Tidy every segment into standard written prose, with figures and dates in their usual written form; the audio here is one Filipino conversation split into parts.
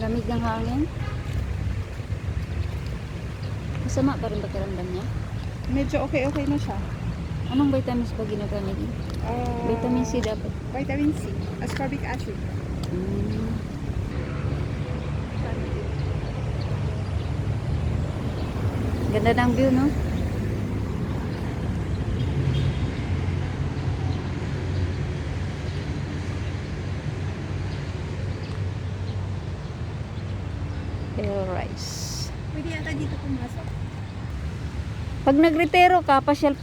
Lamig ng hangin. Masama pa rin pakiramdam niya. Medyo okay na siya. Anong vitamins ba ginagamit niya? Vitamin C dapat. Vitamin C, ascorbic acid. Mm. Ganda ng view, no? Pero rice. Pwede yata dito pumasok. Pag nagretiro ka, pasyal.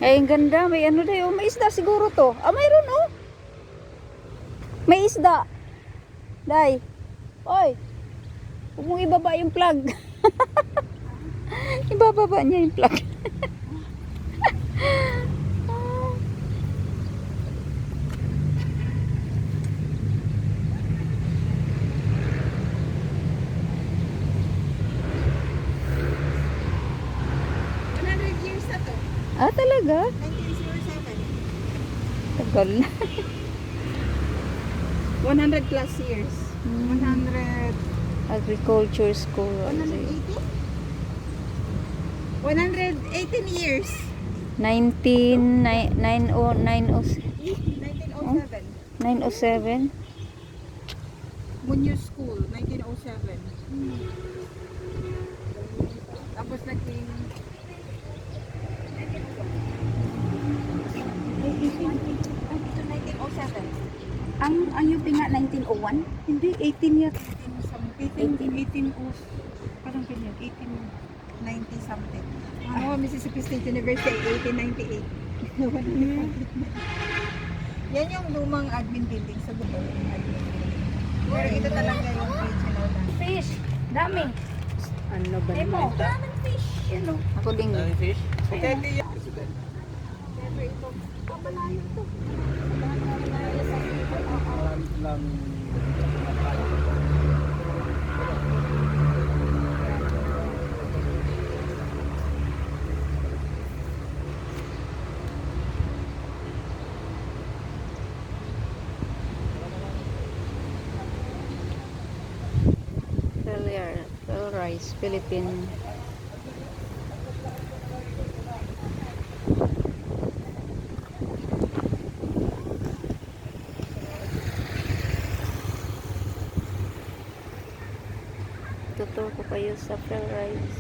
Ay, ang ganda. May ano daw. May isda siguro to. Ah, mayroon oh. May isda. Day. Oy. Huwag mong ibaba yung plug. Ibababa niya yung plug. Years na to. Ah, talaga? 1907. Tagal na. 100 plus years. 100. Agriculture school. 180? 118 years. 1907. 907. Munoz School, 1907. Tapos naging 1907. Ang UP nga 1901? Hindi, 18 yata. 18 parang ganyan, 1890 something. Mississippi State University, 1898. Yan yung lumang admin building sa gobyerno. Pero ito talaga yung original na. Fish. Dami. Ano ba naman ito? Daming fish. Yan o. Ako din. fish? Okay, pero ito, kapalayo to. Lang Pearl rice, Philippine. Tutur ko kayo sa pearl rice.